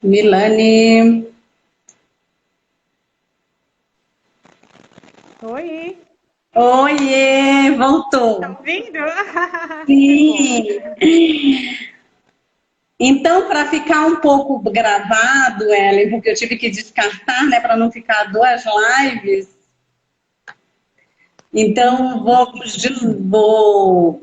Milane, Oi, oiê, tá voltou. ouvindo? Que bom. Sim. Então, para ficar um pouco gravado, Ellen, porque eu tive que descartar, né, para não ficar duas lives. Então, vou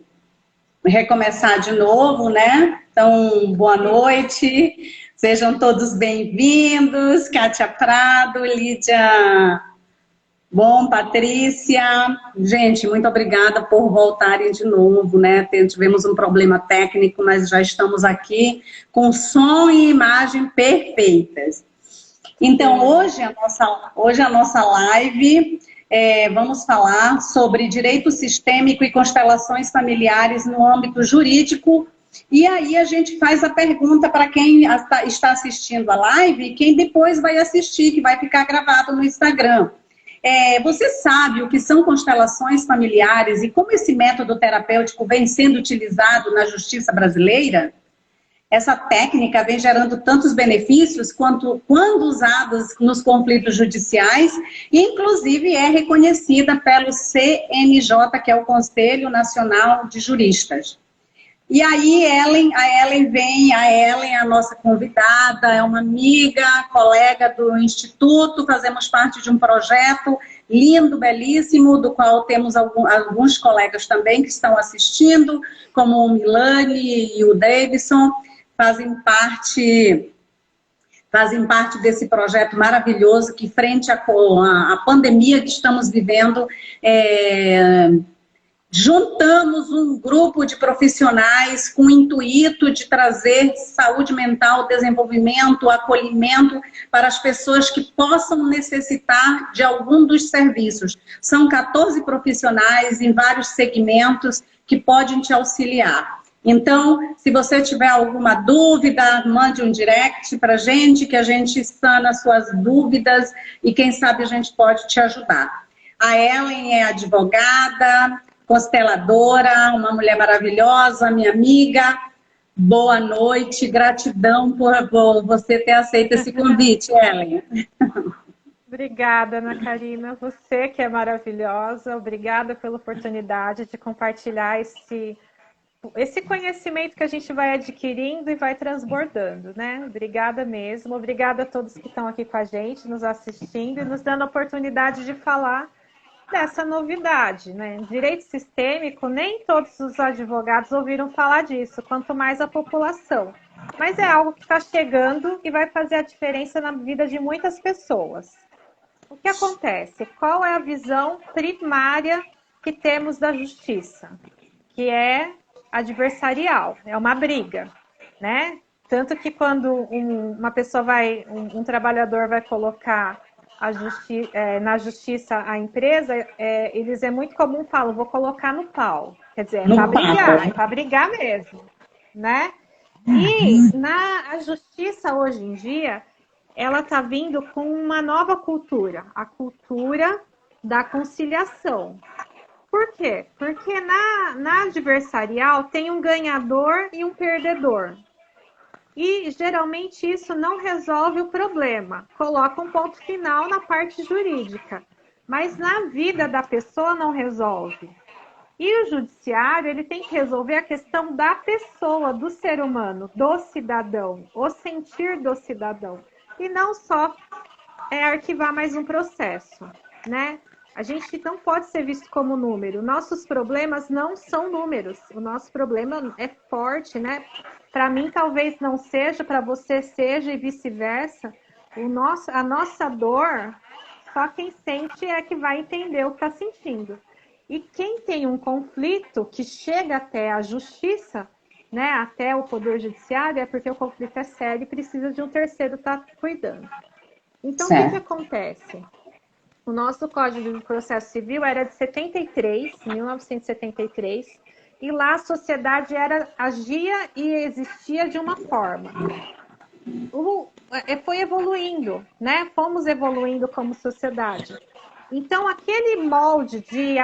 recomeçar de novo, né? Então, boa Sim. noite. Sejam todos bem-vindos. Kátia Prado, Lídia. Bom, Patrícia, gente, muito obrigada por voltarem de novo, né? Tivemos um problema técnico, mas já estamos aqui com som e imagem perfeitas. Então, Sim. hoje a nossa live, vamos falar sobre direito sistêmico e constelações familiares no âmbito jurídico. E aí a gente faz a pergunta para quem está assistindo a live e quem depois vai assistir, que vai ficar gravado no Instagram. Você sabe o que são constelações familiares e como esse método terapêutico vem sendo utilizado na justiça brasileira? Essa técnica vem gerando tantos benefícios quanto quando usados nos conflitos judiciais, e inclusive é reconhecida pelo CNJ, que é o Conselho Nacional de Juristas. E aí, a Ellen, a nossa convidada, é uma amiga, colega do Instituto, fazemos parte de um projeto lindo, belíssimo, do qual temos alguns colegas também que estão assistindo, como o Milane e o Davidson, fazem parte fazem parte desse projeto maravilhoso que, frente à pandemia que estamos vivendo, juntamos um grupo de profissionais com o intuito de trazer saúde mental, desenvolvimento, acolhimento para as pessoas que possam necessitar de algum dos serviços. São 14 profissionais em vários segmentos que podem te auxiliar. Então, se você tiver alguma dúvida, mande um direct para a gente, que a gente sana suas dúvidas e quem sabe a gente pode te ajudar. A Ellen é advogada, consteladora, uma mulher maravilhosa, minha amiga. Boa noite, gratidão por você ter aceito esse convite, Ellen. Obrigada, Ana Karina. Você que é maravilhosa. Obrigada pela oportunidade de compartilhar esse conhecimento que a gente vai adquirindo e vai transbordando, né? Obrigada mesmo. Obrigada a todos que estão aqui com a gente, nos assistindo e nos dando a oportunidade de falar dessa novidade, né? Direito sistêmico, nem todos os advogados ouviram falar disso, quanto mais a população. Mas é algo que está chegando e vai fazer a diferença na vida de muitas pessoas. O que acontece? Qual é a visão primária que temos da justiça? Que é adversarial, é uma briga, né? Tanto que quando uma pessoa um trabalhador vai colocar na justiça a empresa, eles é muito comum falam, vou colocar no pau. Quer dizer, No papo. é para brigar mesmo, né? E a justiça hoje em dia, ela está vindo com uma nova cultura, a cultura da conciliação. Por quê? Porque na adversarial tem um ganhador e um perdedor. E geralmente isso não resolve o problema, coloca um ponto final na parte jurídica, mas na vida da pessoa não resolve. E o judiciário, ele tem que resolver a questão da pessoa, do ser humano, do cidadão, o sentir do cidadão, e não só arquivar mais um processo, né? A gente não pode ser visto como número. Nossos problemas não são números. O nosso problema é forte, né? Para mim, talvez não seja, para você seja e vice-versa. A nossa dor, só quem sente é que vai entender o que está sentindo. E quem tem um conflito que chega até a justiça, né, até o Poder Judiciário, é porque o conflito é sério e precisa de um terceiro estar cuidando. Então, o que Certo. acontece? O nosso Código de Processo Civil era de 73, 1973, e lá a sociedade agia e existia de uma forma. Foi evoluindo, né? Fomos evoluindo como sociedade. Então, aquele molde de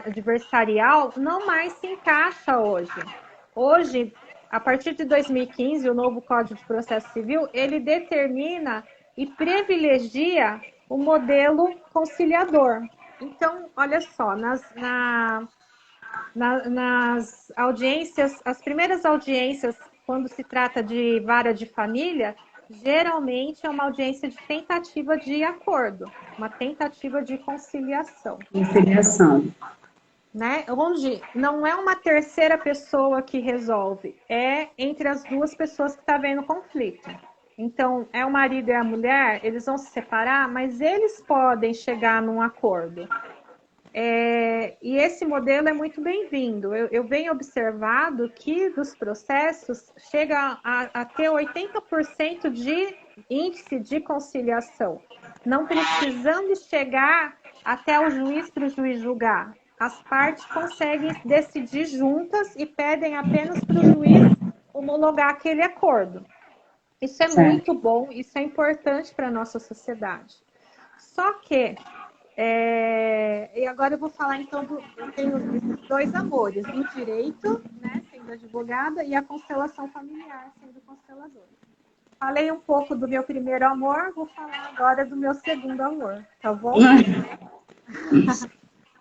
adversarial não mais se encaixa hoje. Hoje, a partir de 2015, o novo Código de Processo Civil, ele determina e privilegia o modelo conciliador. Então, olha só, nas audiências, as primeiras audiências, quando se trata de vara de família, geralmente é uma audiência de tentativa de acordo, uma tentativa de conciliação. Conciliação. Né? Onde não é uma terceira pessoa que resolve, é entre as duas pessoas que estão havendo conflito. Então, é o marido e a mulher, eles vão se separar, mas eles podem chegar num acordo. E esse modelo é muito bem-vindo. Eu venho observado que dos processos chega a ter 80% de índice de conciliação, não precisando chegar até o juiz para o juiz julgar. As partes conseguem decidir juntas e pedem apenas para o juiz homologar aquele acordo. Isso é muito bom, isso é importante para a nossa sociedade. Só que, e agora eu vou falar então, eu tenho esses dois amores, o direito, né, sendo advogada, e a constelação familiar, sendo consteladora. Falei um pouco do meu primeiro amor, vou falar agora do meu segundo amor, tá bom?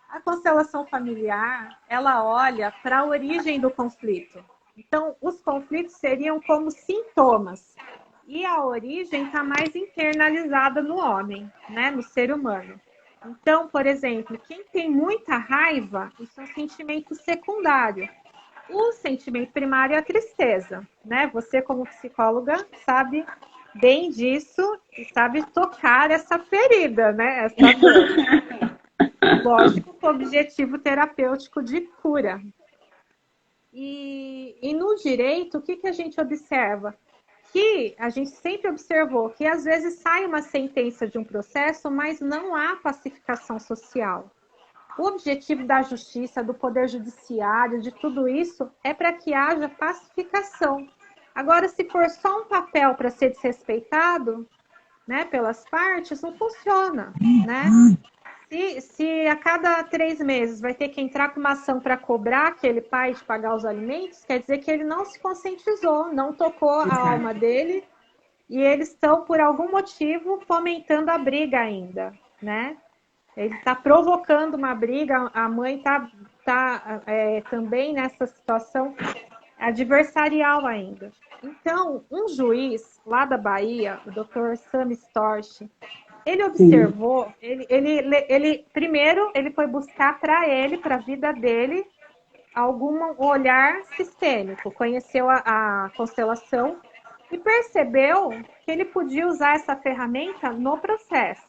A constelação familiar, ela olha para a origem do conflito. Então, os conflitos seriam como sintomas. E a origem está mais internalizada no homem, né? No ser humano. Então, por exemplo, quem tem muita raiva, isso é um sentimento secundário. O sentimento primário é a tristeza, né? Você, como psicóloga, sabe bem disso e sabe tocar essa ferida, né? Essa dor. Lógico, com o objetivo terapêutico de cura. E no direito, o que a gente observa? Que a gente sempre observou que às vezes sai uma sentença de um processo, mas não há pacificação social. O objetivo da justiça, do poder judiciário, de tudo isso, é para que haja pacificação. Agora, se for só um papel para ser desrespeitado, né, pelas partes, não funciona, né? Se a cada 3 meses vai ter que entrar com uma ação para cobrar aquele pai de pagar os alimentos, quer dizer que ele não se conscientizou, não tocou a alma dele, e eles estão, por algum motivo, fomentando a briga ainda, né? Ele está provocando uma briga, a mãe está também nessa situação adversarial ainda. Então, um juiz lá da Bahia, o Dr. Sam Storch, ele observou, primeiro ele foi buscar para ele, para a vida dele, algum olhar sistêmico, conheceu a constelação e percebeu que ele podia usar essa ferramenta no processo.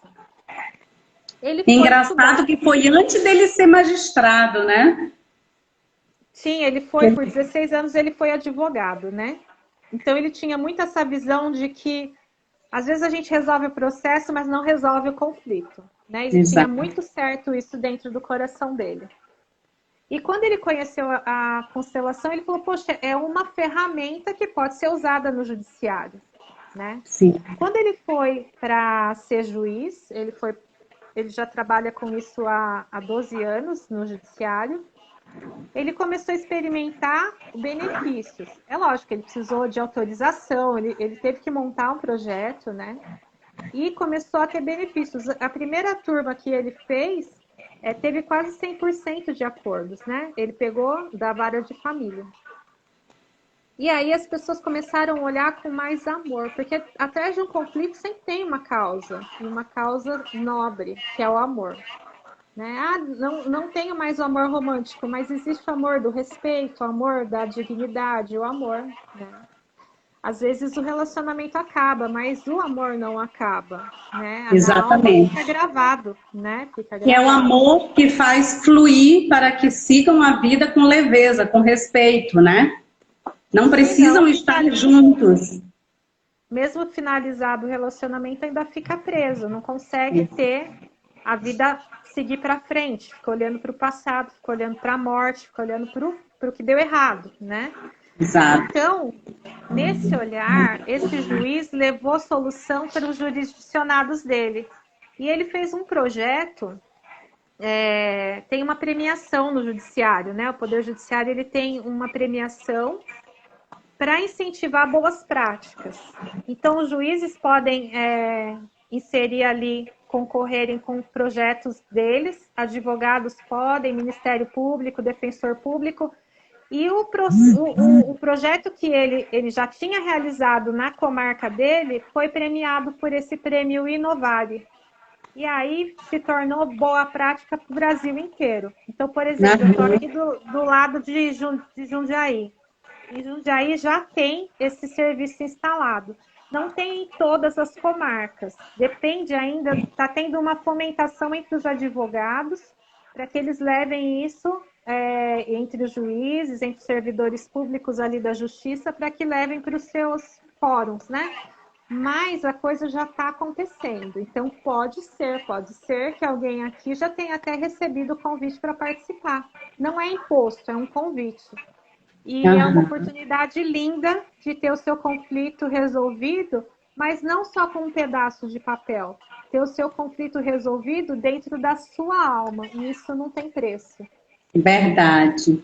Engraçado que foi antes dele ser magistrado, né? Sim, ele foi, por 16 anos ele foi advogado, né? Então ele tinha muito essa visão de que às vezes a gente resolve o processo, mas não resolve o conflito, né? Ele tinha muito certo isso dentro do coração dele. E quando ele conheceu a constelação, ele falou, poxa, é uma ferramenta que pode ser usada no judiciário, né? Sim. Quando ele foi para ser juiz, ele já trabalha com isso há 12 anos no judiciário, ele começou a experimentar benefícios. É lógico que ele precisou de autorização, ele teve que montar um projeto, né? E começou a ter benefícios. A primeira turma que ele fez teve quase 100% de acordos, né? Ele pegou da vara de família. E aí as pessoas começaram a olhar com mais amor, porque atrás de um conflito sempre tem uma causa nobre, que é o amor. Né? Não tenho mais o amor romântico, mas existe o amor do respeito, o amor da dignidade, o amor. Né? Às vezes o relacionamento acaba, mas o amor não acaba. Né? Exatamente. Fica gravado, né? Que é o amor que faz fluir para que sigam a vida com leveza, com respeito, né? Não precisam estar juntos. Mesmo finalizado o relacionamento, ainda fica preso, não consegue ter a vida seguir para frente, fica olhando para o passado, fica olhando para a morte, fica olhando para o que deu errado, né? Exato. Então, nesse olhar, esse juiz levou solução para os jurisdicionados dele. E ele fez um projeto, tem uma premiação no judiciário, né? O Poder Judiciário ele tem uma premiação para incentivar boas práticas. Então, os juízes podem inserir ali, concorrerem com projetos deles, advogados podem, Ministério Público, Defensor Público, e o projeto que ele já tinha realizado na comarca dele foi premiado por esse prêmio Inovare. E aí se tornou boa prática para o Brasil inteiro. Então, por exemplo, eu estou aqui do lado de Jundiaí. Em Jundiaí já tem esse serviço instalado. Não tem em todas as comarcas. Depende ainda, está tendo uma fomentação entre os advogados para que eles levem isso entre os juízes, entre os servidores públicos ali da justiça, para que levem para os seus fóruns, né? Mas a coisa já está acontecendo. Então, pode ser que alguém aqui já tenha até recebido o convite para participar. Não é imposto, é um convite. E é uma oportunidade linda de ter o seu conflito resolvido, mas não só com um pedaço de papel. Ter o seu conflito resolvido dentro da sua alma. E isso não tem preço. Verdade.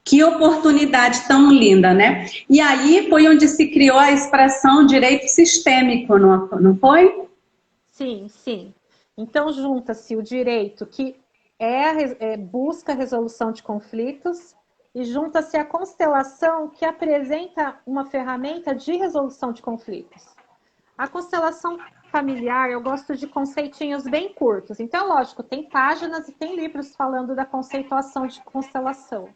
Que oportunidade tão linda, né? E aí foi onde se criou a expressão direito sistêmico, não foi? Sim, sim. Então, junta-se o direito que busca a resolução de conflitos e junta-se a constelação que apresenta uma ferramenta de resolução de conflitos. A constelação familiar, eu gosto de conceitinhos bem curtos. Então, lógico, tem páginas e tem livros falando da conceituação de constelação.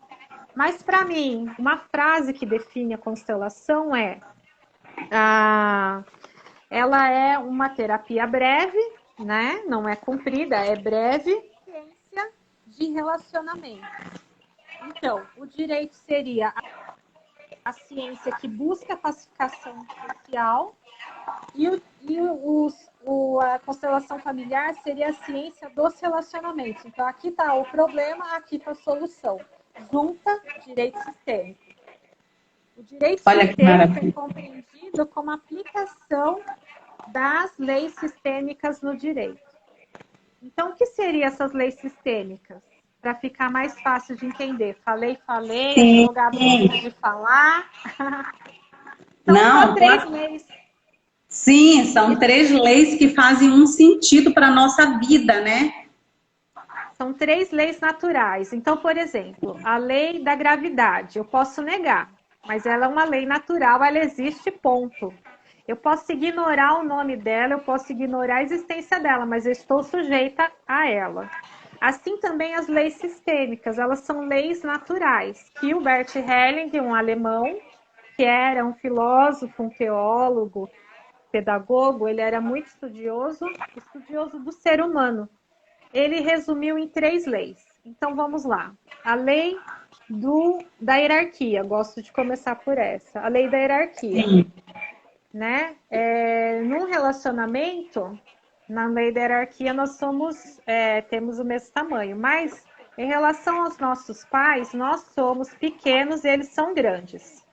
Mas, para mim, uma frase que define a constelação ela é uma terapia breve, né? Não é comprida, é breve, ciência de relacionamento. Então, o direito seria a ciência que busca a pacificação social e a constelação familiar seria a ciência dos relacionamentos. Então, aqui está o problema, aqui está a solução. Junta direito sistêmico. O direito sistêmico é compreendido como aplicação das leis sistêmicas no direito. Então, o que seriam essas leis sistêmicas? Para ficar mais fácil de entender. Falei, advogado gosta de falar. São 3 leis. Sim, são 3 leis que fazem um sentido para a nossa vida, né? São 3 leis naturais. Então, por exemplo, a lei da gravidade, eu posso negar, mas ela é uma lei natural, ela existe, ponto. Eu posso ignorar o nome dela, eu posso ignorar a existência dela, mas eu estou sujeita a ela. Assim também as leis sistêmicas, elas são leis naturais, que o Bert Helling, um alemão, que era um filósofo, um teólogo, pedagogo, ele era muito estudioso do ser humano. Ele resumiu em 3 leis. Então, vamos lá. A lei da hierarquia. Gosto de começar por essa. A lei da hierarquia. Sim. Né? Num relacionamento, na lei da hierarquia, nós temos o mesmo tamanho. Mas, em relação aos nossos pais, nós somos pequenos e eles são grandes.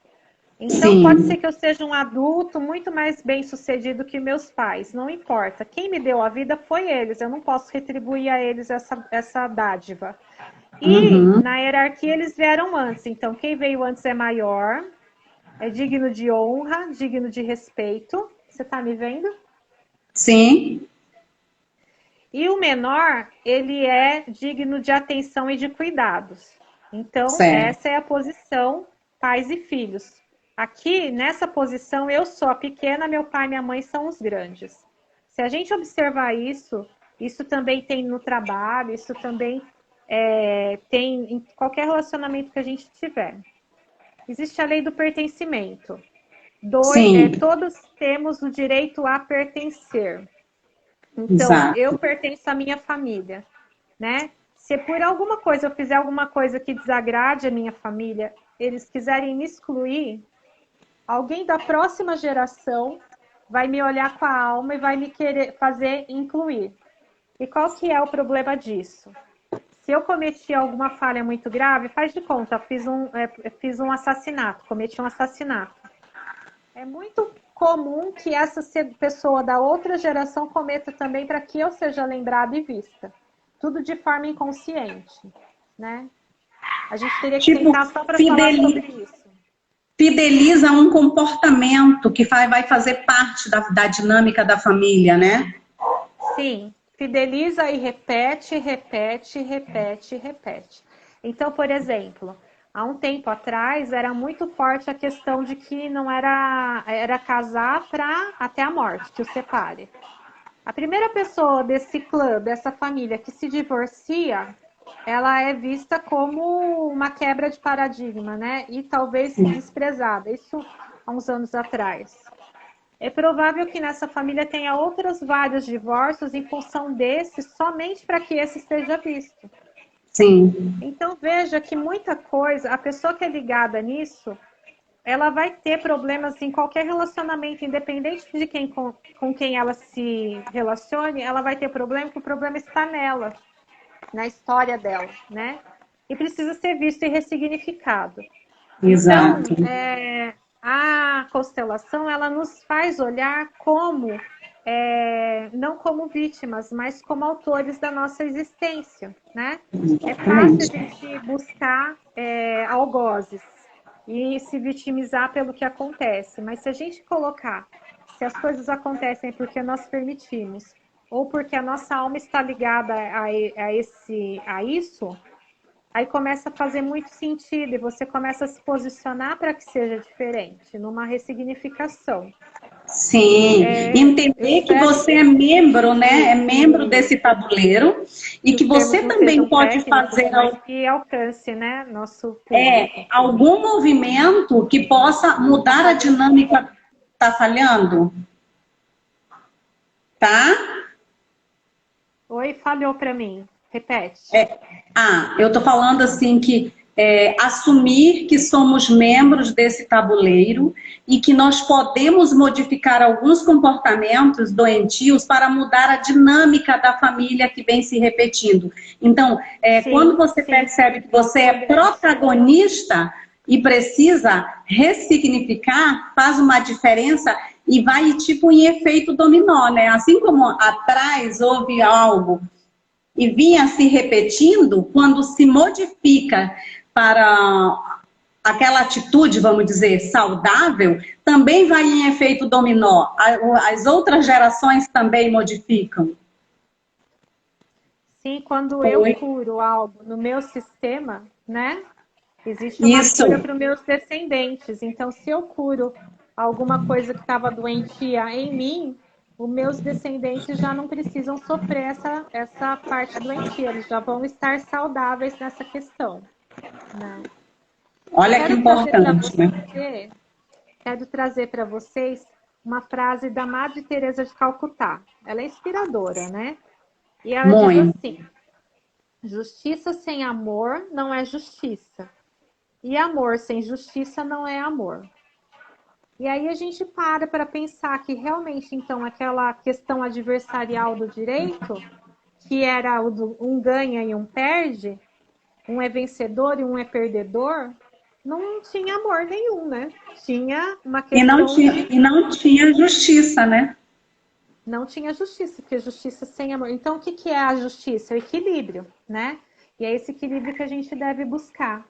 Então, sim, pode ser que eu seja um adulto muito mais bem-sucedido que meus pais. Não importa. Quem me deu a vida foi eles. Eu não posso retribuir a eles essa dádiva. E, na hierarquia, eles vieram antes. Então, quem veio antes é maior, é digno de honra, digno de respeito. Você está me vendo? Sim. E o menor, ele é digno de atenção e de cuidados. Então, essa é a posição pais e filhos. Aqui, nessa posição, eu sou a pequena, meu pai e minha mãe são os grandes. Se a gente observar isso também tem no trabalho, isso também tem em qualquer relacionamento que a gente tiver. Existe a lei do pertencimento. Todos temos o direito a pertencer. Então, eu pertenço à minha família, né? Se por alguma coisa eu fizer alguma coisa que desagrade a minha família, eles quiserem me excluir, alguém da próxima geração vai me olhar com a alma e vai me querer fazer incluir. E qual que é o problema disso? Se eu cometi alguma falha muito grave, faz de conta, fiz um assassinato, cometi um assassinato. É muito comum que essa pessoa da outra geração cometa também para que eu seja lembrada e vista. Tudo de forma inconsciente, né? A gente teria que sentar só para falar sobre isso. fideliza um comportamento que vai fazer parte da dinâmica da família, né? Sim, fideliza e repete, repete, repete, repete. Então, por exemplo, há um tempo atrás era muito forte a questão de que não era casar para até a morte, que o separe. A primeira pessoa desse clã, dessa família que se divorcia, ela é vista como uma quebra de paradigma, né? E talvez desprezada. Isso há uns anos atrás. É provável que nessa família tenha outros vários divórcios em função desse, somente para que esse seja visto. Sim. Então veja que muita coisa, a pessoa que é ligada nisso, ela vai ter problemas em qualquer relacionamento, independente de com quem ela se relacione, ela vai ter problema, porque o problema está nela, na história dela, né? E precisa ser visto e ressignificado. Exato. Então, a constelação, ela nos faz olhar como, não como vítimas, mas como autores da nossa existência, né? É fácil a Exatamente. gente buscar algozes e se vitimizar pelo que acontece, mas se a gente colocar se as coisas acontecem porque nós permitimos ou porque a nossa alma está ligada a isso, aí começa a fazer muito sentido e você começa a se posicionar para que seja diferente, numa ressignificação. Sim, Eu entender que espero você é membro, né? É membro que desse tabuleiro e os que termos você não também sejam pode técnicos, fazer mas que alcance, né, nosso público. algum movimento que possa Tá mudar a falhando? dinâmica. Tá falhando? Tá? Oi, falhou para mim. Repete. Eu tô falando assim que assumir que somos membros desse tabuleiro e que nós podemos modificar alguns comportamentos doentios para mudar a dinâmica da família que vem se repetindo. Então, quando Sim, você sim, percebe que nós você é podemos. protagonista e precisa ressignificar, faz uma diferença e vai tipo em efeito dominó, né? Assim como atrás houve algo e vinha se repetindo, quando se modifica para aquela atitude, vamos dizer, saudável, também vai em efeito dominó. As outras gerações também modificam. Sim, quando eu Foi. curo algo no meu sistema, né? Existe uma Isso, cura para os meus descendentes. Então, se eu curo alguma coisa que estava doentia em mim, os meus descendentes já não precisam sofrer essa parte doentia, eles já vão estar saudáveis nessa questão, né? Eu olha que importante, né? quero trazer para vocês uma frase da Madre Teresa de Calcutá. Ela é inspiradora, né? E ela diz Muito. assim: justiça sem amor não é justiça. E amor sem justiça não é amor. E aí a gente para pensar que realmente, então, aquela questão adversarial do direito, que era o do um ganha e um perde, um é vencedor e um é perdedor, não tinha amor nenhum, né? Tinha uma questão de... E não tinha justiça, né? Não tinha justiça, porque justiça sem amor. Então, o que é a justiça? O equilíbrio, né? E é esse equilíbrio que a gente deve buscar.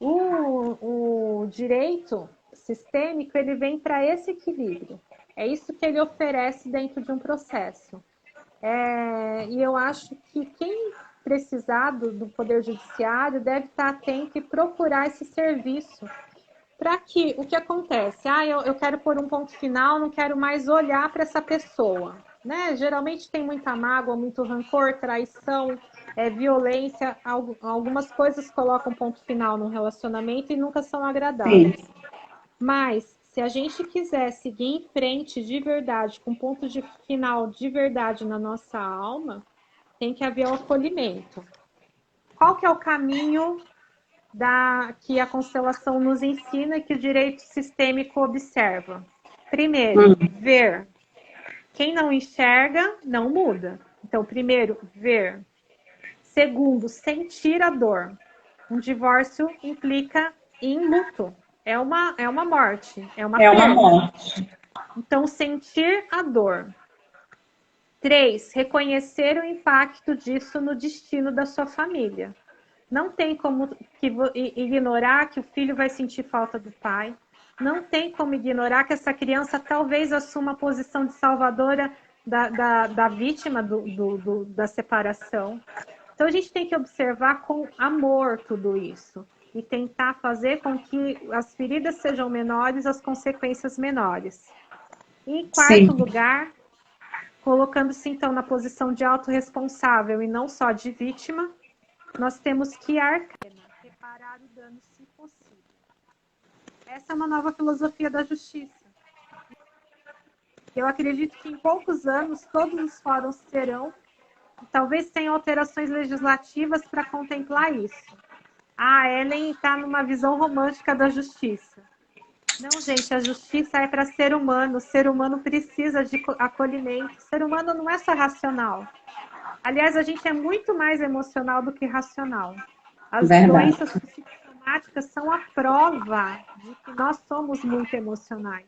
O direito sistêmico, ele vem para esse equilíbrio. É isso que ele oferece dentro de um processo. E eu acho que quem precisar do Poder Judiciário deve estar atento e procurar esse serviço. Para que o que acontece? Eu quero pôr um ponto final, não quero mais olhar para essa pessoa. Né? Geralmente tem muita mágoa, muito rancor, traição, violência. Algumas coisas colocam ponto final no relacionamento e nunca são Sim. agradáveis. Mas se a gente quiser seguir em frente de verdade, com ponto de final de verdade na nossa alma, tem que haver o acolhimento. Qual que é o caminho que a constelação nos ensina e que o direito sistêmico observa? Primeiro, ver. Quem não enxerga, não muda. Então, primeiro, ver. Segundo, sentir a dor. Um divórcio implica em luto. É uma morte, é uma É uma perda. morte. Então, sentir a dor. 3, reconhecer o impacto disso no destino da sua família. Não tem como ignorar que o filho vai sentir falta do pai. não tem como ignorar que essa criança talvez assuma a posição de salvadora da vítima da separação. Então, a gente tem que observar com amor tudo isso e tentar fazer com que as feridas sejam menores, as consequências menores. E, em quarto lugar, colocando-se, então, na posição de autorresponsável e não só de vítima, nós temos que arcar, reparar o dano, se possível. Essa é uma nova filosofia da justiça. Eu acredito que em poucos anos todos os fóruns serão, talvez tenham alterações legislativas para contemplar isso. A Ellen está numa visão romântica da justiça. Não, gente, a justiça é para ser humano. O ser humano precisa de acolhimento. O ser humano não é só racional. Aliás, a gente é muito mais emocional do que racional. As doenças psicossomáticas são a prova de que nós somos muito emocionais.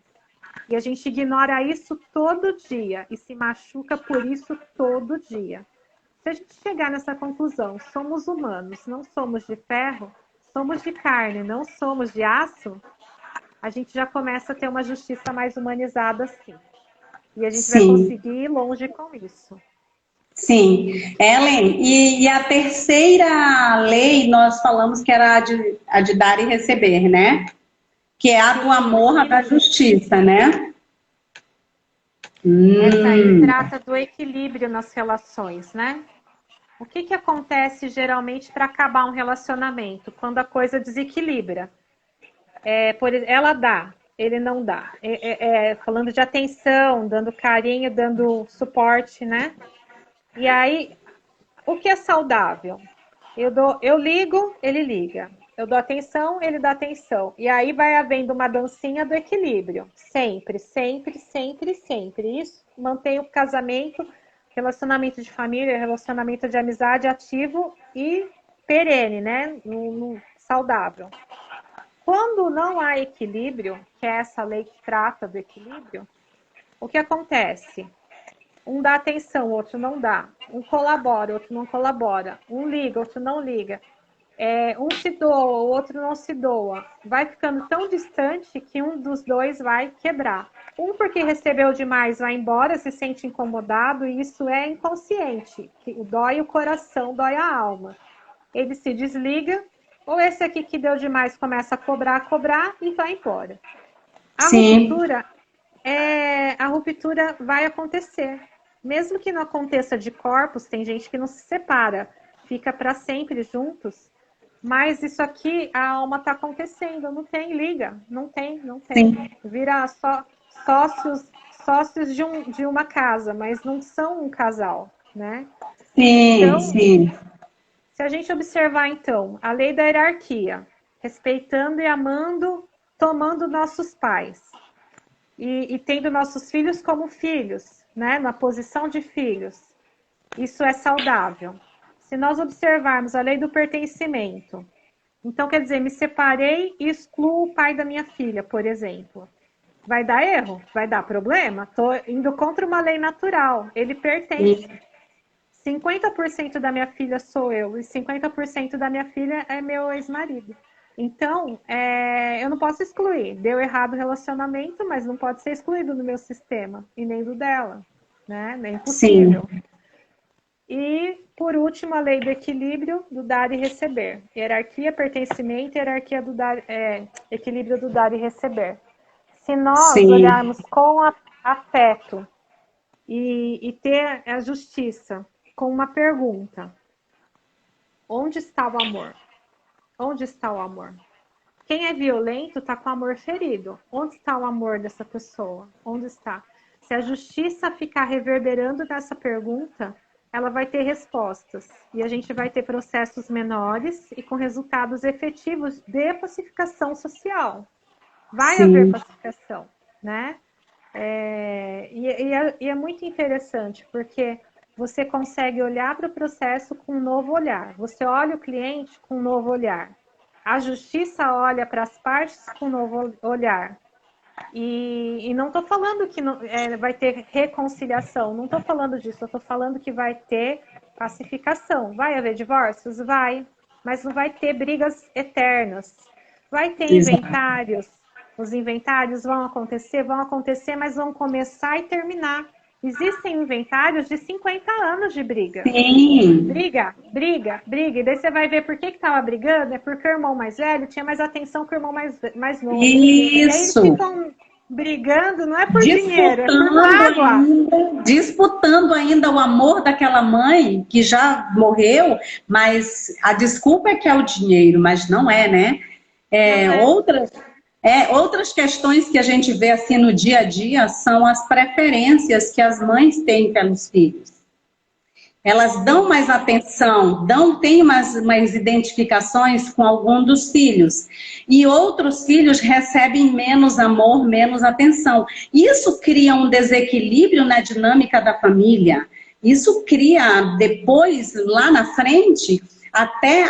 E a gente ignora isso todo dia e se machuca por isso todo dia. Se a gente chegar nessa conclusão, somos humanos, não somos de ferro, somos de carne, não somos de aço, a gente já começa a ter uma justiça mais humanizada, assim. E a gente vai conseguir ir longe com isso. Sim. Ellen, e a terceira lei, nós falamos que era a de dar e receber, né? Que é a do amor, a da justiça, né? Essa aí trata do equilíbrio nas relações, né? O que acontece geralmente para acabar um relacionamento? Quando a coisa desequilibra. Ela dá, ele não dá. Falando de atenção, dando carinho, dando suporte, né? E aí, o que é saudável? Eu ligo, ele liga. Eu dou atenção, ele dá atenção. E aí vai havendo uma dancinha do equilíbrio. Sempre, sempre, sempre, sempre. Isso mantém o casamento, relacionamento de família, relacionamento de amizade ativo e perene, né? Saudável. Quando não há equilíbrio, que é essa lei que trata do equilíbrio, o que acontece? Um dá atenção, o outro não dá. Um colabora, o outro não colabora. Um liga, o outro não liga. Um se doa, o outro não se doa. Vai ficando tão distante que um dos dois vai quebrar. Um porque recebeu demais vai embora, se sente incomodado, e isso é inconsciente. Que dói o coração, dói a alma. Ele se desliga, ou esse aqui que deu demais começa a cobrar e vai embora. A ruptura vai acontecer. Mesmo que não aconteça de corpos, tem gente que não se separa, fica para sempre juntos. Mas isso aqui, a alma está acontecendo, não tem liga, não tem. Sim. Vira só sócios de uma casa, mas não são um casal, né? Sim, então, sim. Se a gente observar, então, a lei da hierarquia, respeitando e amando, tomando nossos pais e tendo nossos filhos como filhos, né? Na posição de filhos, isso é saudável. Se nós observarmos a lei do pertencimento, então quer dizer, me separei e excluo o pai da minha filha, por exemplo. Vai dar erro? Vai dar problema? Estou indo contra uma lei natural. Ele pertence. 50% da minha filha sou eu e 50% da minha filha é meu ex-marido. Então, eu não posso excluir. Deu errado o relacionamento, mas não pode ser excluído no meu sistema e nem do dela, né? É impossível. Sim. E, por último, a lei do equilíbrio do dar e receber. Hierarquia, pertencimento, hierarquia do dar, equilíbrio do dar e receber. Se nós olharmos com afeto e ter a justiça com uma pergunta: onde está o amor? Onde está o amor? Quem é violento está com o amor ferido. Onde está o amor dessa pessoa? Onde está? Se a justiça ficar reverberando nessa pergunta, ela vai ter respostas. E a gente vai ter processos menores e com resultados efetivos de pacificação social. Vai haver pacificação, né? E é muito interessante, porque você consegue olhar para o processo com um novo olhar. Você olha o cliente com um novo olhar. A justiça olha para as partes com um novo olhar. E não estou falando que vai ter reconciliação, não estou falando disso, eu estou falando que vai ter pacificação. Vai haver divórcios? Vai, mas não vai ter brigas eternas. Vai ter inventários, Os inventários vão acontecer, mas vão começar e terminar. Existem inventários de 50 anos de briga. Sim. Briga. E daí você vai ver por que estava brigando. É porque o irmão mais velho tinha mais atenção que o irmão mais novo. Isso. E aí eles ficam brigando, não é por dinheiro, é por mágoa. Disputando ainda o amor daquela mãe que já morreu, mas a desculpa é que é o dinheiro, mas não é, né? Outras questões que a gente vê assim no dia a dia são as preferências que as mães têm pelos filhos. Elas dão mais atenção, têm mais identificações com algum dos filhos. E outros filhos recebem menos amor, menos atenção. Isso cria um desequilíbrio na dinâmica da família. Isso cria, depois, lá na frente, até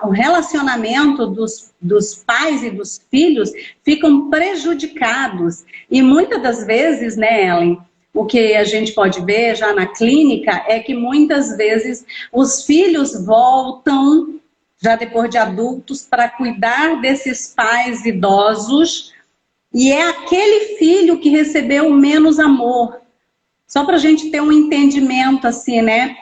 o relacionamento dos pais e dos filhos ficam prejudicados. E muitas das vezes, né, Ellen, o que a gente pode ver já na clínica é que muitas vezes os filhos voltam, já depois de adultos, para cuidar desses pais idosos, e é aquele filho que recebeu menos amor. Só para a gente ter um entendimento assim, né?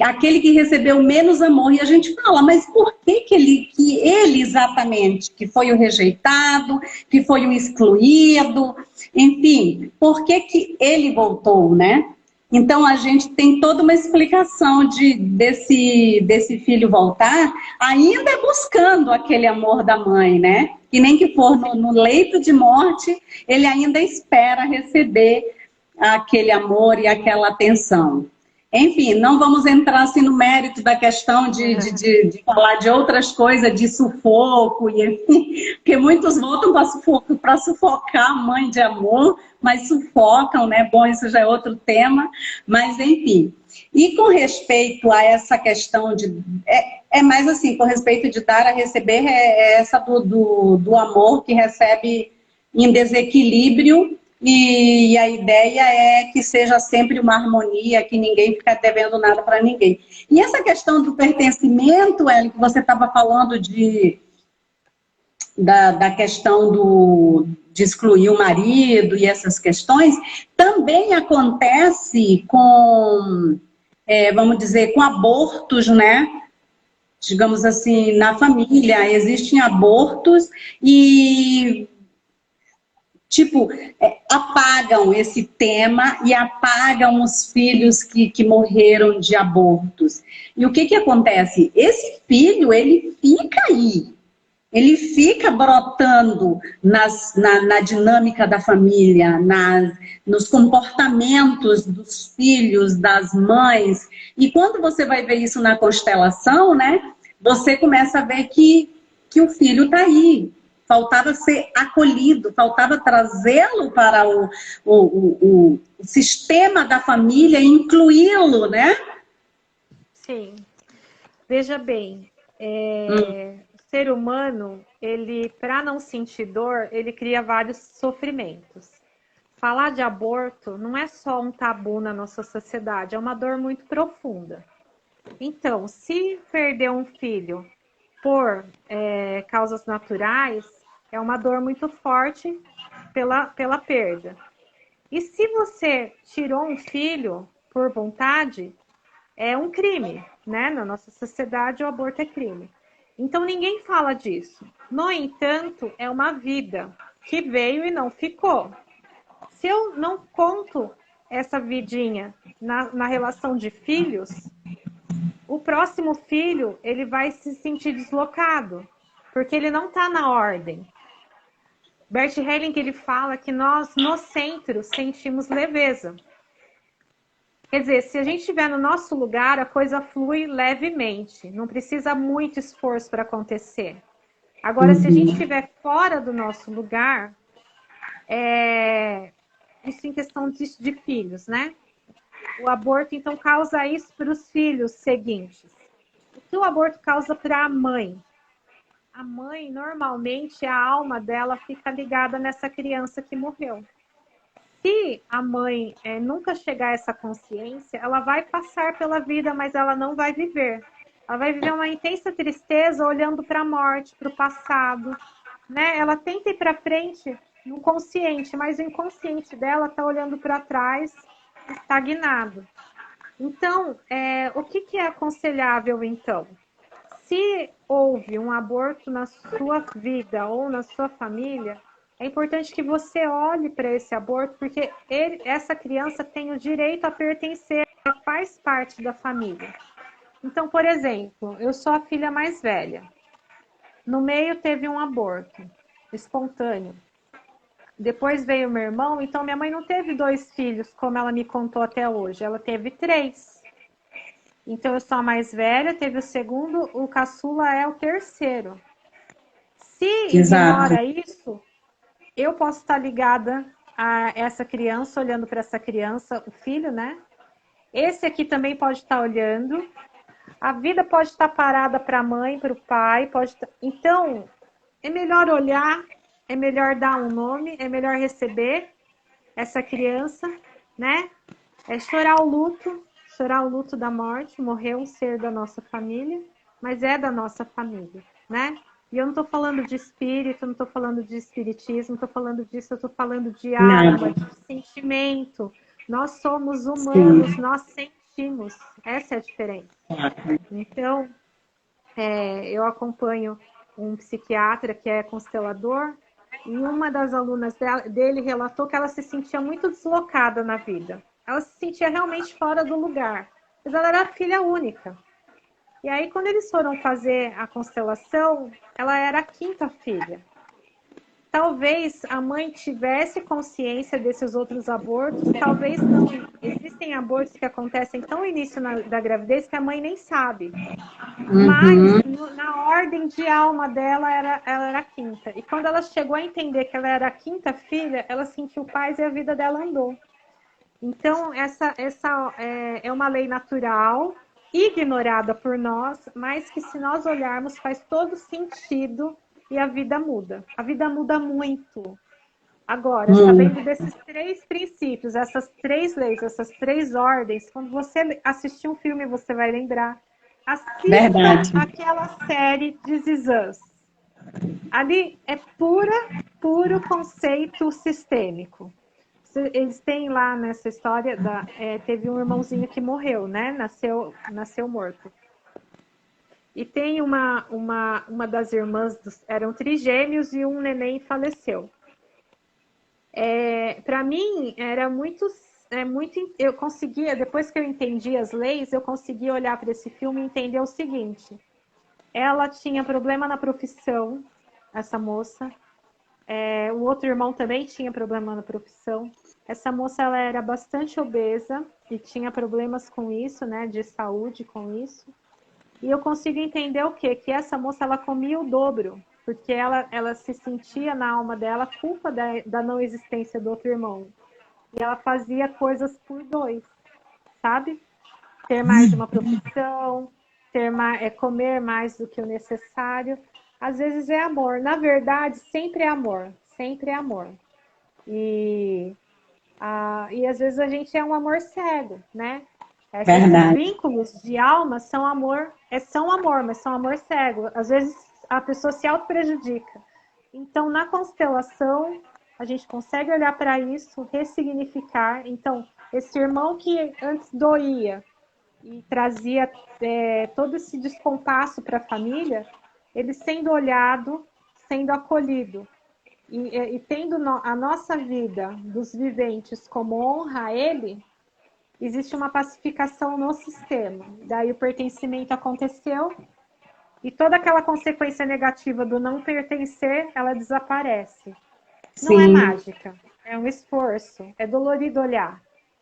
Aquele que recebeu menos amor. E a gente fala, mas por que ele exatamente, que foi o rejeitado, que foi o excluído, enfim, por que ele voltou, né? Então a gente tem toda uma explicação desse filho voltar, ainda buscando aquele amor da mãe, né? E nem que for no leito de morte, ele ainda espera receber aquele amor e aquela atenção. Enfim, não vamos entrar assim, no mérito da questão de falar de outras coisas, de sufoco, e enfim, porque muitos voltam para sufocar a mãe de amor, mas sufocam, né? Bom, isso já é outro tema, mas enfim. E com respeito a essa questão é mais assim, com respeito de dar a receber, é essa do amor que recebe em desequilíbrio. E a ideia é que seja sempre uma harmonia, que ninguém fica devendo nada para ninguém. E essa questão do pertencimento, Ellen, que você estava falando da questão de excluir o marido e essas questões, também acontece com, vamos dizer, com abortos, né? Digamos assim, na família existem abortos e apagam esse tema e apagam os filhos que morreram de abortos. E o que acontece? Esse filho, ele fica aí. Ele fica brotando na dinâmica da família, nos comportamentos dos filhos, das mães. E quando você vai ver isso na constelação, né? Você começa a ver que o filho está aí. Faltava ser acolhido, faltava trazê-lo para o sistema da família e incluí-lo, né? Sim. Veja bem, o ser humano, ele, para não sentir dor, ele cria vários sofrimentos. Falar de aborto não é só um tabu na nossa sociedade, é uma dor muito profunda. Então, se perder um filho por causas naturais, é uma dor muito forte pela perda. E se você tirou um filho por vontade, é um crime, né? Na nossa sociedade, o aborto é crime. Então, ninguém fala disso. No entanto, é uma vida que veio e não ficou. Se eu não conto essa vidinha na relação de filhos, o próximo filho, ele vai se sentir deslocado, porque ele não está na ordem. Bert Helling, ele fala que nós, no centro, sentimos leveza. Quer dizer, se a gente estiver no nosso lugar, a coisa flui levemente. Não precisa muito esforço para acontecer. Agora, se a gente estiver fora do nosso lugar, isso em questão de filhos, né? O aborto, então, causa isso para os filhos seguintes. O que o aborto causa para a mãe? A mãe, normalmente, a alma dela fica ligada nessa criança que morreu. Se a mãe nunca chegar a essa consciência, ela vai passar pela vida, mas ela não vai viver. Ela vai viver uma intensa tristeza olhando para a morte, para o passado. né? Ela tenta ir para frente no consciente, mas o inconsciente dela está olhando para trás, estagnado. Então, o que é aconselhável, então? Se houve um aborto na sua vida ou na sua família, é importante que você olhe para esse aborto, porque essa criança tem o direito a pertencer, ela faz parte da família. Então, por exemplo, eu sou a filha mais velha. No meio teve um aborto espontâneo. Depois veio meu irmão, então minha mãe não teve 2 filhos, como ela me contou até hoje. Ela teve 3. Então eu sou a mais velha, teve o segundo, o caçula é o terceiro. Se Exato. ignora isso, eu posso estar ligada a essa criança, olhando para essa criança, o filho, né? Esse aqui também pode estar olhando. A vida pode estar parada para a mãe, para o pai, pode estar... Então, é melhor olhar, é melhor dar um nome, é melhor receber essa criança, né? É chorar o luto da morte, morreu um ser da nossa família, mas é da nossa família, né? E eu não estou falando de espírito, não estou falando de espiritismo, não estou falando disso, eu estou falando de alma, Nada. de sentimento. Nós somos Sim. humanos, nós sentimos. Essa é a diferença. Então, eu acompanho um psiquiatra que é constelador, e uma das alunas dele relatou que ela se sentia muito deslocada na vida. Ela se sentia realmente fora do lugar, mas ela era filha única. E aí, quando eles foram fazer a constelação, ela era a 5ª filha. Talvez a mãe tivesse consciência desses outros abortos, talvez não. Existem abortos que acontecem tão no início da gravidez que a mãe nem sabe. Mas, Uhum. na ordem de alma dela, ela era a 5ª. E quando ela chegou a entender que ela era a 5ª filha, ela sentiu paz e a vida dela andou. Então, essa é uma lei natural, ignorada por nós, mas que se nós olharmos faz todo sentido e a vida muda. A vida muda muito. Agora, sabendo desses 3 princípios, essas 3 leis, essas 3 ordens, quando você assistir um filme, você vai lembrar. Assista Verdade. aquela série This Is Us. Ali é puro conceito sistêmico. Eles têm lá nessa história, teve um irmãozinho que morreu, né? Nasceu morto. E tem uma das irmãs, eram trigêmeos e um neném faleceu. Para mim, era muito. Eu conseguia, depois que eu entendi as leis, eu conseguia olhar para esse filme e entender o seguinte: ela tinha problema na profissão, essa moça. O outro irmão também tinha problema na profissão. Essa moça ela era bastante obesa e tinha problemas com isso, né, de saúde com isso. E eu consigo entender o quê? Que essa moça ela comia o dobro, porque ela se sentia na alma dela culpa da não existência do outro irmão. E ela fazia coisas por 2, sabe? Ter mais de uma profissão, comer mais do que o necessário. Às vezes é amor. Na verdade, sempre é amor. Sempre é amor. E às vezes a gente é um amor cego, né? Esses Verdade. vínculos de alma são amor, mas são amor cego. Às vezes a pessoa se auto-prejudica. Então, na constelação, a gente consegue olhar para isso, ressignificar. Então, esse irmão que antes doía e trazia todo esse descompasso para a família, ele sendo olhado, sendo acolhido. E tendo a nossa vida dos viventes como honra a ele, existe uma pacificação no sistema. Daí o pertencimento aconteceu e toda aquela consequência negativa do não pertencer, ela desaparece. Não é Sim. mágica, é um esforço, é dolorido olhar,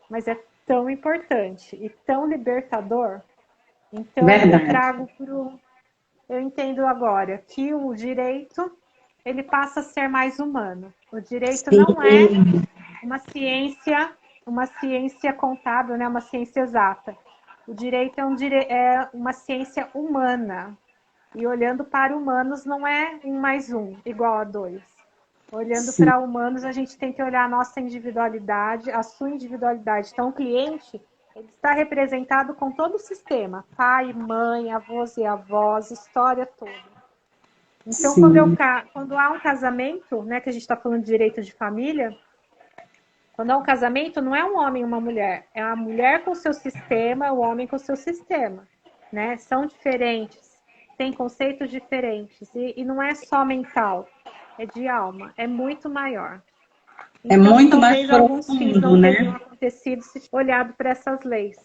mas é tão importante e tão libertador. Então eu Verdade. trago eu entendo agora que o direito ele passa a ser mais humano. O direito não é Sim. uma ciência contábil, né? Uma ciência exata. O direito é uma ciência humana. E olhando para humanos não é 1 mais 1 igual a 2. Olhando Sim. para humanos, a gente tem que olhar a nossa individualidade, a sua individualidade. Então, o cliente ele está representado com todo o sistema: pai, mãe, avós e avós, história toda. Então, sim. quando há um casamento, né, que a gente está falando de direito de família, quando há um casamento, não é um homem e uma mulher, é a mulher com o seu sistema, o homem com o seu sistema, né? São diferentes, têm conceitos diferentes, e não é só mental, é de alma, é muito maior. É Então, muito mais talvez alguns fins profundo, não teriam né? acontecido se olhado para essas leis.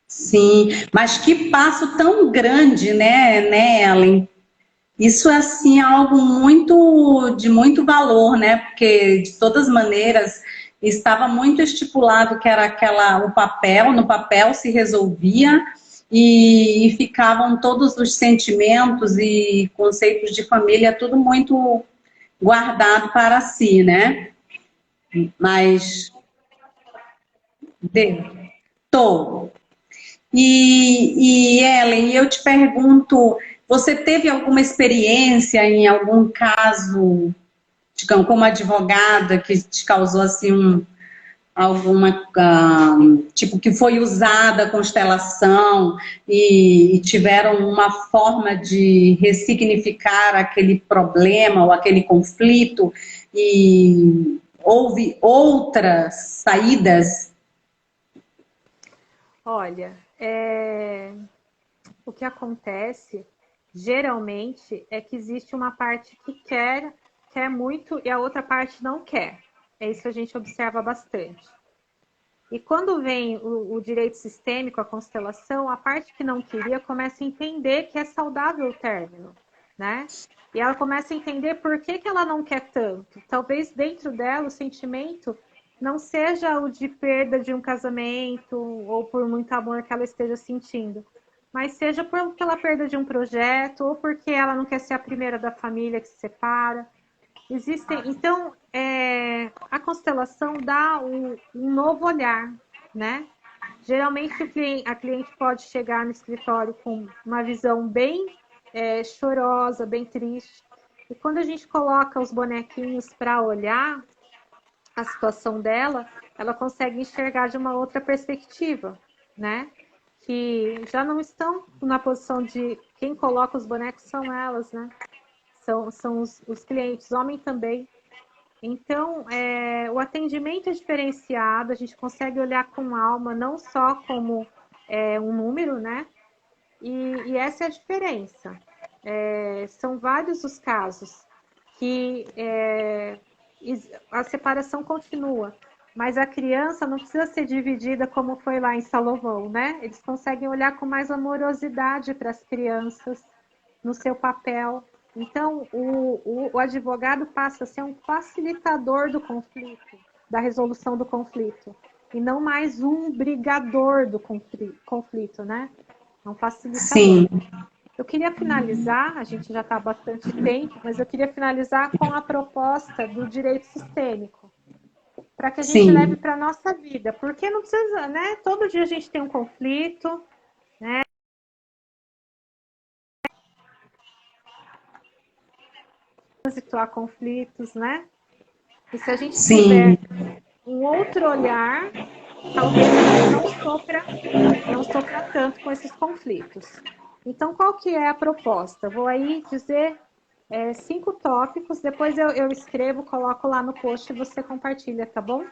Sim, mas que passo tão grande, né, Ellen? Isso é assim algo muito de muito valor, né? Porque de todas maneiras estava muito estipulado que era aquela o papel, no papel se resolvia e ficavam todos os sentimentos e conceitos de família tudo muito guardado para si, né? Mas tô. Ellen, eu te pergunto, você teve alguma experiência em algum caso, digamos, como advogada, que te causou assim alguma tipo que foi usada a constelação e tiveram uma forma de ressignificar aquele problema ou aquele conflito e houve outras saídas? Olha, o que acontece geralmente é que existe uma parte que quer muito e a outra parte não quer. É isso que a gente observa bastante. E quando vem o direito sistêmico, a constelação, a parte que não queria começa a entender que é saudável o término, né? E ela começa a entender por que ela não quer tanto. Talvez dentro dela o sentimento não seja o de perda de um casamento ou por muito amor que ela esteja sentindo, mas seja pela perda de um projeto ou porque ela não quer ser a primeira da família que se separa. Então, a constelação dá um novo olhar, né? Geralmente a cliente pode chegar no escritório com uma visão bem chorosa, bem triste. E quando a gente coloca os bonequinhos para olhar a situação dela, ela consegue enxergar de uma outra perspectiva, né? Que já não estão na posição de quem coloca os bonecos são elas, né? São os clientes, homem também. Então, o atendimento é diferenciado, a gente consegue olhar com alma, não só como um número, né? E essa é a diferença. São vários os casos que a separação continua, mas a criança não precisa ser dividida como foi lá em Salomão, né? Eles conseguem olhar com mais amorosidade para as crianças no seu papel. Então, o advogado passa a ser um facilitador do conflito, da resolução do conflito, e não mais um brigador do conflito, né? É um facilitador. Sim, Eu queria finalizar, a gente já está há bastante tempo, mas eu queria finalizar com a proposta do direito sistêmico, para que a gente leve sim. para a nossa vida, porque não precisa, né? Todo dia a gente tem um conflito, situar conflitos, né? E se a gente Sim, tiver um outro olhar, talvez a gente não sofra tanto com esses conflitos. Então, qual que é a proposta? Vou aí dizer 5 tópicos, depois eu escrevo, coloco lá no post e você compartilha, tá bom?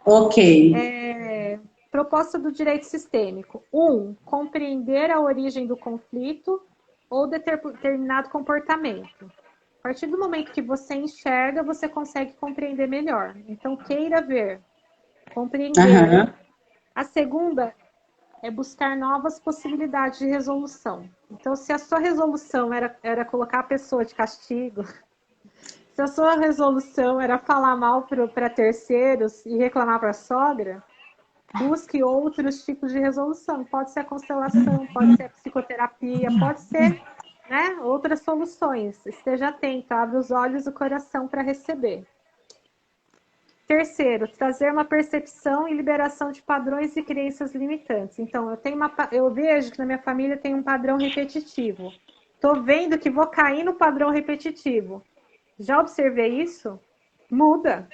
ok. Proposta do direito sistêmico. 1. Compreender a origem do conflito ou determinado comportamento. A partir do momento que você enxerga, você consegue compreender melhor. Então, queira ver, compreender. Aham. A segunda é buscar novas possibilidades de resolução. Então, se a sua resolução era colocar a pessoa de castigo, se a sua resolução era falar mal para terceiros e reclamar para a sogra, busque outros tipos de resolução. Pode ser a constelação, pode ser a psicoterapia, pode ser, né, outras soluções. Esteja atento, abre os olhos e o coração para receber. Terceiro, trazer uma percepção e liberação de padrões e crenças limitantes. Então, eu vejo que na minha família tem um padrão repetitivo. Estou vendo que vou cair no padrão repetitivo. Já observei isso? Muda.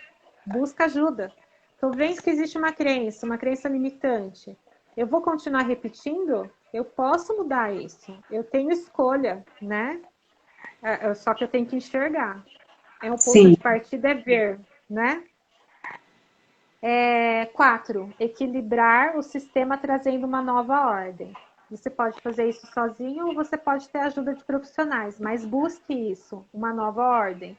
Busca ajuda. Estou vendo que existe uma crença limitante. Eu vou continuar repetindo? Eu posso mudar isso. Eu tenho escolha, né? Só que eu tenho que enxergar. É um ponto Sim. de partida é ver, né? 4, equilibrar o sistema trazendo uma nova ordem. Você pode fazer isso sozinho ou você pode ter ajuda de profissionais, mas busque isso, uma nova ordem.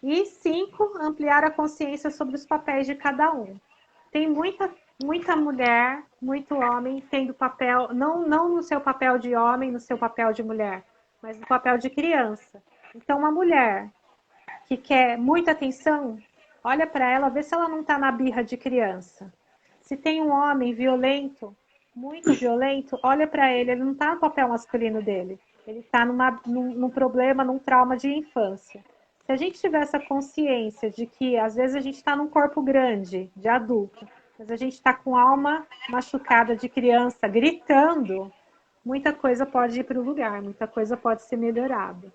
E 5, ampliar a consciência sobre os papéis de cada um. Tem muita mulher, muito homem tendo papel, não no seu papel de homem, no seu papel de mulher, mas no papel de criança. Então, uma mulher que quer muita atenção, olha para ela, vê se ela não está na birra de criança. Se tem um homem violento, muito violento, olha para ele não está no papel masculino dele. Ele está num problema, num trauma de infância. Se a gente tiver essa consciência de que às vezes a gente está num corpo grande, de adulto, mas a gente está com alma machucada de criança, gritando, muita coisa pode ir para o lugar, muita coisa pode ser melhorada.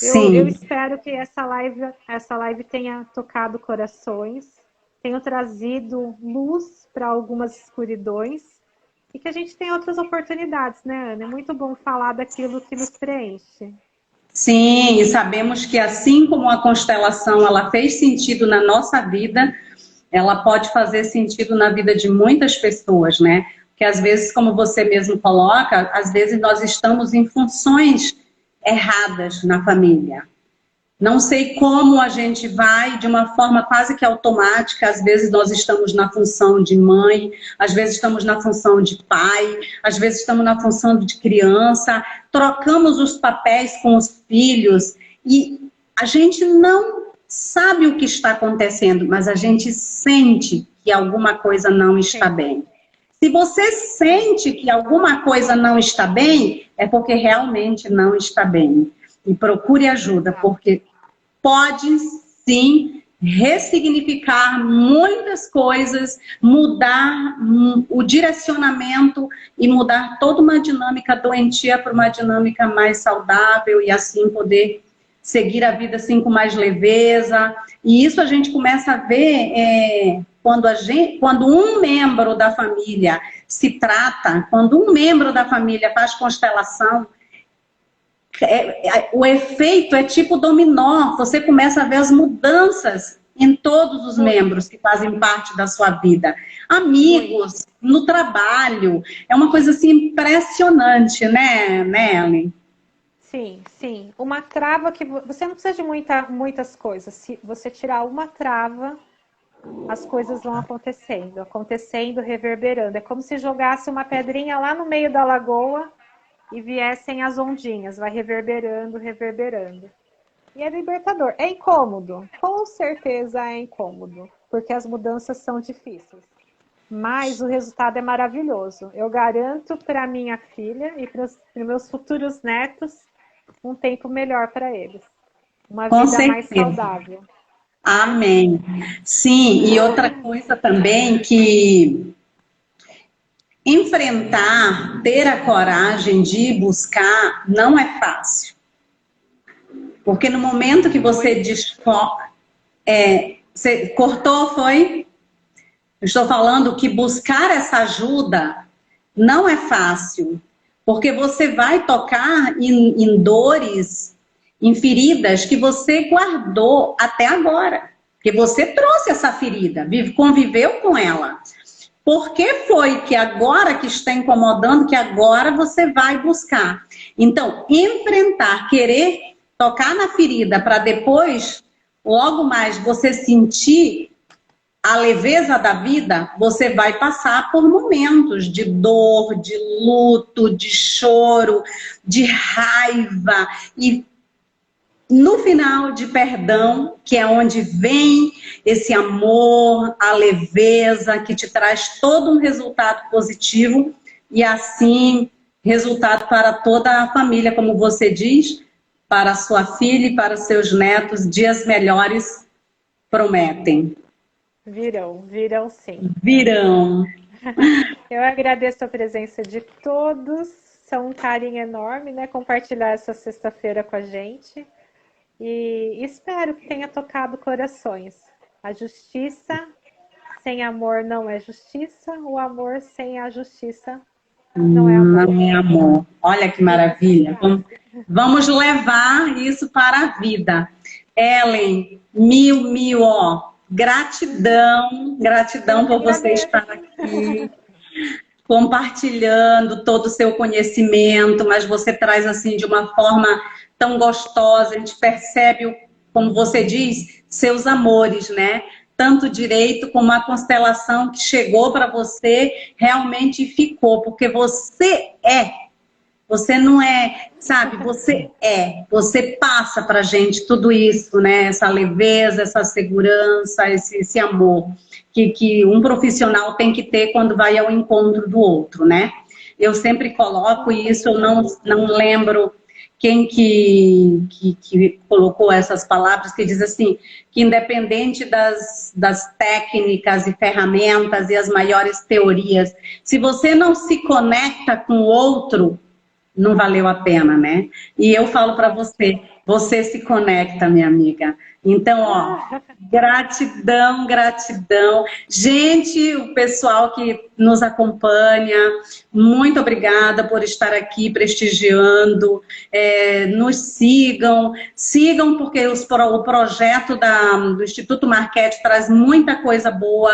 Eu Sim. espero que essa live tenha tocado corações, tenha trazido luz para algumas escuridões e que a gente tenha outras oportunidades, né, Ana? É muito bom falar daquilo que nos preenche. Sim, e sabemos que assim como a constelação ela fez sentido na nossa vida, ela pode fazer sentido na vida de muitas pessoas, né? Porque às vezes, como você mesmo coloca, às vezes nós estamos em funções erradas na família. Não sei como a gente vai, de uma forma quase que automática, às vezes nós estamos na função de mãe, às vezes estamos na função de pai, às vezes estamos na função de criança, trocamos os papéis com os filhos e a gente não sabe o que está acontecendo, mas a gente sente que alguma coisa não está bem. Se você sente que alguma coisa não está bem, é porque realmente não está bem. E procure ajuda, porque pode sim ressignificar muitas coisas, mudar o direcionamento e mudar toda uma dinâmica doentia para uma dinâmica mais saudável e assim poder seguir a vida assim com mais leveza. E isso a gente começa a ver quando um membro da família se trata, quando um membro da família faz constelação, o efeito é tipo dominó, você começa a ver as mudanças em todos os membros que fazem parte da sua vida. Amigos, no trabalho, é uma coisa assim impressionante, né, Ellen? Sim, sim. Uma trava que você não precisa de muitas coisas. Se você tirar uma trava, as coisas vão acontecendo, reverberando. É como se jogasse uma pedrinha lá no meio da lagoa e viessem as ondinhas, vai reverberando, reverberando. E é libertador. É incômodo? Com certeza é incômodo, porque as mudanças são difíceis. Mas o resultado é maravilhoso. Eu garanto para minha filha e para os meus futuros netos um tempo melhor para eles. Uma Com vida mais certeza. saudável. Amém. Sim, e outra coisa também que enfrentar, ter a coragem de buscar, não é fácil. Porque no momento que você você cortou, foi? Eu estou falando que buscar essa ajuda não é fácil. Porque você vai tocar em dores, em feridas que você guardou até agora. Porque você trouxe essa ferida, conviveu com ela. Por que foi que agora que está incomodando, que agora você vai buscar? Então, enfrentar, querer tocar na ferida para depois, logo mais, você sentir a leveza da vida, você vai passar por momentos de dor, de luto, de choro, de raiva e no final de perdão, que é onde vem esse amor, a leveza, que te traz todo um resultado positivo e assim resultado para toda a família, como você diz, para a sua filha e para os seus netos, dias melhores prometem. Virão sim. Virão. Eu agradeço a presença de todos. São um carinho enorme, né? Compartilhar essa sexta-feira com a gente. E espero que tenha tocado corações. A justiça sem amor não é justiça, o amor sem a justiça Não é amor. Não é amor. Olha que maravilha. Vamos levar isso para a vida. Ellen, mil, ó. Gratidão por você estar aqui, compartilhando todo o seu conhecimento, mas você traz assim de uma forma tão gostosa, a gente percebe, como você diz, seus amores, né? Tanto direito como a constelação que chegou para você realmente ficou, porque você não é, sabe, você passa pra gente tudo isso, né, essa leveza, essa segurança, esse amor que um profissional tem que ter quando vai ao encontro do outro, né? Eu sempre coloco isso, eu não lembro quem que colocou essas palavras, que diz assim, que independente das técnicas e ferramentas e as maiores teorias, se você não se conecta com o outro, não valeu a pena, né? E eu falo para você, você se conecta, minha amiga. Então, ó, gratidão. Gente, o pessoal que nos acompanha, muito obrigada por estar aqui prestigiando. Nos sigam porque o projeto do Instituto Marquete traz muita coisa boa.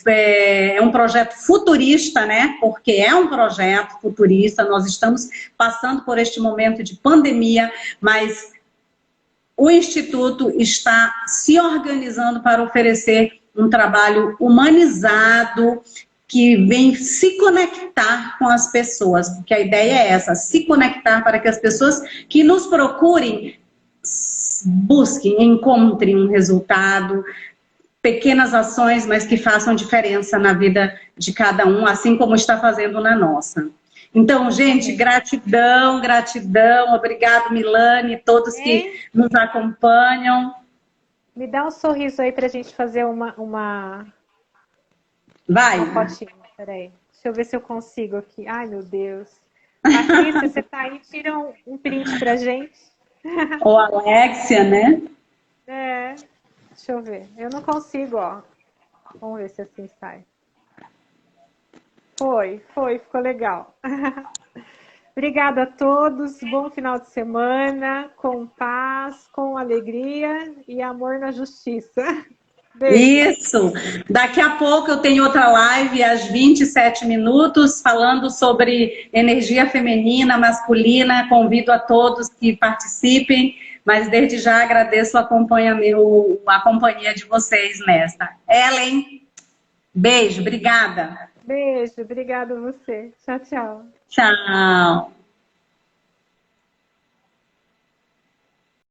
É um projeto futurista, né? Porque é um projeto futurista, nós estamos passando por este momento de pandemia, mas o Instituto está se organizando para oferecer um trabalho humanizado que vem se conectar com as pessoas, porque a ideia é essa, se conectar para que as pessoas que nos procurem busquem, encontrem um resultado, pequenas ações, mas que façam diferença na vida de cada um, assim como está fazendo na nossa. Então, gente, gratidão. Obrigado, Milane, todos que nos acompanham. Me dá um sorriso aí pra gente fazer uma fotinha. Peraí. Deixa eu ver se eu consigo aqui. Ai, meu Deus. Patrícia, você tá aí? Tira um print pra gente. Ou Alexia, né? Deixa eu ver. Eu não consigo, ó. Vamos ver se assim sai. Ficou legal. Obrigada a todos, bom final de semana, com paz, com alegria e amor na justiça. Beijo. Isso! Daqui a pouco eu tenho outra live às 27 minutos, falando sobre energia feminina, masculina. Convido a todos que participem, mas desde já agradeço a companhia de vocês nesta. Ellen, beijo, obrigada. Beijo, obrigada a você. Tchau, tchau. Tchau.